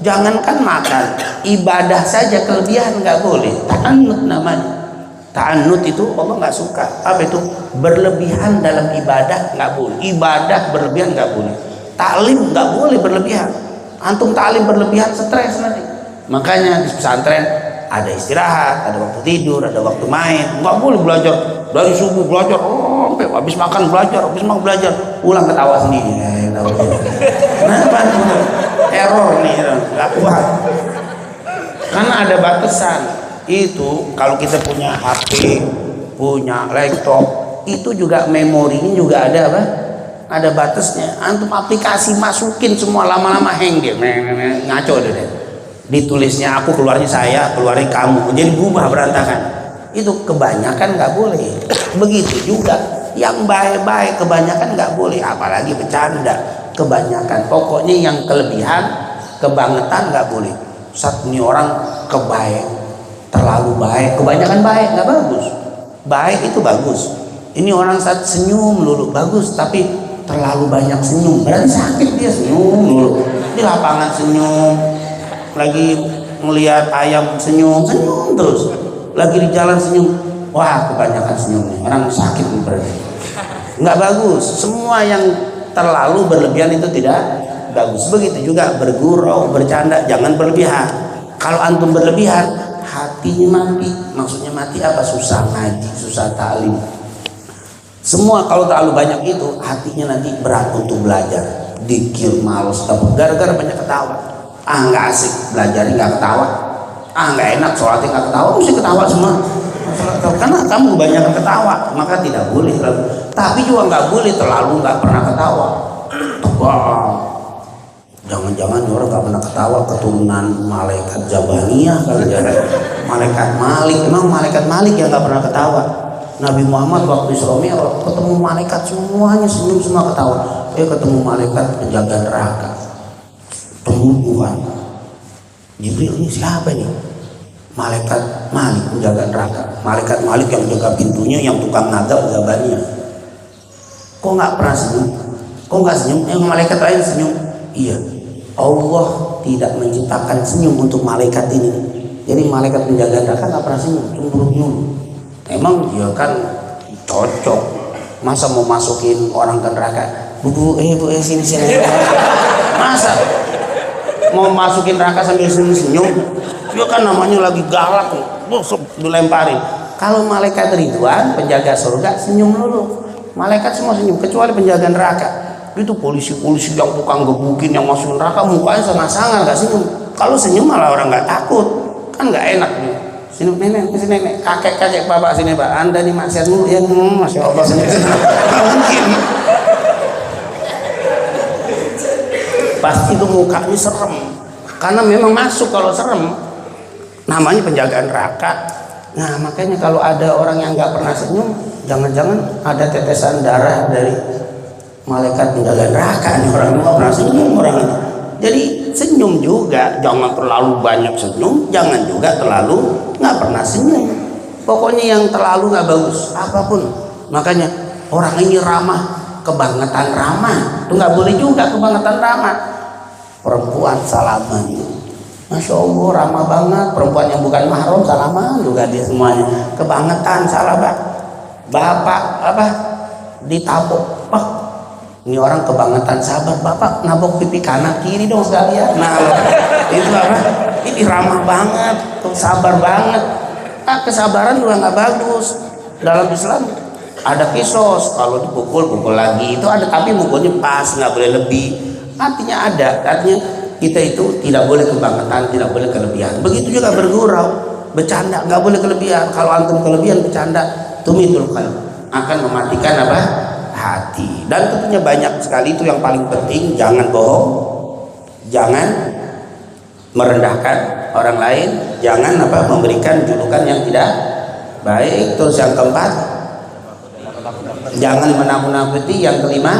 Jangankan makan, ibadah saja kelebihan nggak boleh. Ta'annud namanya. Ta'annud itu Allah nggak suka. Apa itu? Berlebihan dalam ibadah nggak boleh. Ibadah berlebihan nggak boleh. Taklim nggak boleh berlebihan. Antum taklim berlebihan stres nanti. Makanya di pesantren ada istirahat, ada waktu tidur, ada waktu main. Nggak boleh belajar dari subuh belajar, sampai habis makan belajar, habis makan belajar, pulang ketawa sendiri. Kenapa? Error nih, nggak kuat. Karena ada batasan. Itu kalau kita punya HP, punya laptop, itu juga memorinya juga ada apa? Ada batasnya. Antum aplikasi masukin semua, lama-lama hang dia, ngaco deh. Ditulisnya aku, keluarnya saya, keluarnya kamu, jadi berubah berantakan. Itu kebanyakan nggak boleh. Begitu juga yang baik-baik kebanyakan nggak boleh, apalagi bercanda. Kebanyakan, pokoknya yang kelebihan, kebangetan nggak boleh. Saat ini orang kebaik, terlalu baik, kebanyakan baik nggak bagus. Baik itu bagus. Ini orang saat senyum dulu bagus, tapi terlalu banyak senyum berarti sakit. Dia senyum dulu di lapangan, senyum lagi melihat ayam, senyum terus, lagi di jalan senyum, wah kebanyakan senyumnya, orang sakit berarti nggak bagus. Semua yang terlalu berlebihan itu tidak bagus. Begitu juga bergurau, bercanda, jangan berlebihan. Kalau antum berlebihan, hatinya mati. Maksudnya mati apa? Susah ngaji, susah ta'lim. Semua kalau terlalu banyak itu, hatinya nanti berat untuk belajar. Dikir, males, gara-gara banyak ketawa. Nggak asik belajarnya, nggak ketawa. Nggak enak sholatnya, nggak ketawa, mesti ketawa semua. Karena kamu kebanyakan ketawa, maka tidak boleh. Tapi juga nggak boleh terlalu nggak pernah ketawa. Wah, jangan-jangan orang nggak pernah ketawa keturunan malaikat Jabaniyah kali ya. Malaikat Malik, emang malaikat Malik yang nggak pernah ketawa. Nabi Muhammad waktu Isra Mi'raj ketemu malaikat semuanya senyum semua ketawa. Ketemu malaikat penjaga neraka, Tuhan Jibril, ini siapa nih? Malaikat Malik penjaga neraka. Malaikat Malik yang jaga pintunya, yang tukang ngadab Jabaniyah. Kok nggak pernah senyum? Kok nggak senyum? Yang malaikat lain senyum. Iya, Allah tidak menciptakan senyum untuk malaikat ini. Jadi malaikat penjaga neraka nggak pernah senyum, cemburu. Emang dia kan cocok. Masa mau masukin orang ke neraka? Bu, sini. Masa mau masukin neraka sambil senyum? Dia kan namanya lagi galak, dilemparin. Kalau malaikat Ridwan penjaga surga senyum dulu. Malaikat semua senyum kecuali penjaga neraka. Itu polisi-polisi yang tukang gebukin yang masuk neraka mukanya sangat-sangat nggak senyum. Kalau senyum malah orang nggak takut, kan nggak enak nih. Sini nenek, kakek bapak sini pak. Anda nih maksiat dulu ya, masya Allah senyum. Mungkin. Pasti itu mukanya serem. Karena memang masuk kalau serem. Namanya penjagaan neraka. Nah makanya kalau ada orang yang nggak pernah senyum, jangan-jangan ada tetesan darah dari malaikat penjaga neraka nih, orang nggak pernah senyum orang ini. Jadi senyum juga, jangan terlalu banyak senyum, jangan juga terlalu nggak pernah senyum. Pokoknya yang terlalu nggak bagus apapun. Makanya orang ini ramah, kebangetan ramah, itu nggak boleh juga kebangetan ramah. Perempuan salaman, masya Allah ramah banget. Perempuan yang bukan mahram salaman juga dia semuanya. Kebangetan salah pak. Bapak apa ditapuk, ini orang kebangetan sabar. Bapak nabok pipi kanan kiri dong sekalian. Nah itu apa? Ini ramah banget, sabar banget. Kesabaran juga nggak bagus. Dalam Islam ada kisos, kalau dipukul lagi itu ada, tapi mukulnya pas, nggak boleh lebih. Artinya kita itu tidak boleh kebangetan, tidak boleh kelebihan. Begitu juga bergurau, bercanda nggak boleh kelebihan. Kalau antum kelebihan bercanda, tumitul qalb, akan mematikan apa? Hati. Dan tentunya banyak sekali. Itu yang paling penting, jangan bohong, jangan merendahkan orang lain, jangan memberikan julukan yang tidak baik. Terus yang keempat, jangan menakut-nakuti. Yang kelima,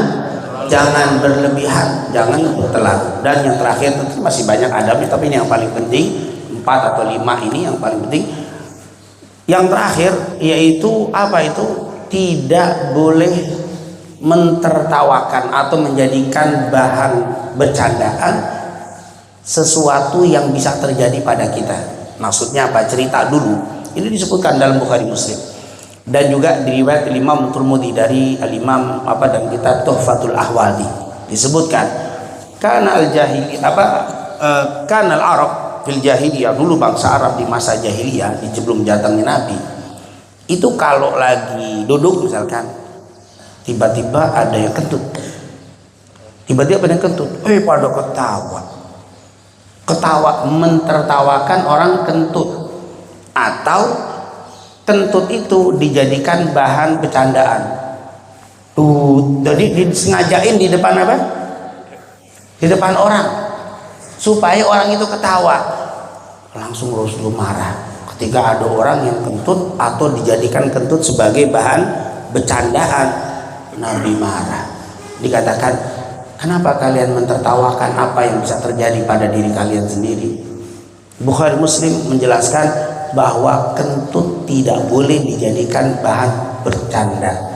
jangan berlebihan, jangan terlalu. Dan yang terakhir tentu masih banyak adabnya, tapi ini yang paling penting. 4 atau 5 ini yang paling penting. Yang terakhir yaitu apa itu? Tidak boleh mentertawakan atau menjadikan bahan bercandaan sesuatu yang bisa terjadi pada kita. Maksudnya apa? Cerita dulu. Ini disebutkan dalam Bukhari Muslim dan juga diriwayat Imam Tirmidzi dari Al-Imam dan kitab Tuhfatul Ahwadi disebutkan kana al-jahili kana al-arab fil jahiliyah, dulu bangsa Arab di masa jahiliyah di sebelum datangnya Nabi itu kalau lagi duduk misalkan tiba-tiba ada yang kentut, pada ketawa mentertawakan orang kentut, atau kentut itu dijadikan bahan bercandaan. Jadi disengajain di depan apa? Di depan orang supaya orang itu ketawa. Langsung Rasulullah marah ketika ada orang yang kentut atau dijadikan kentut sebagai bahan bercandaan. Nabi marah. Dikatakan, kenapa kalian mentertawakan apa yang bisa terjadi pada diri kalian sendiri? Bukhari Muslim menjelaskan bahwa kentut tidak boleh dijadikan bahan bercanda.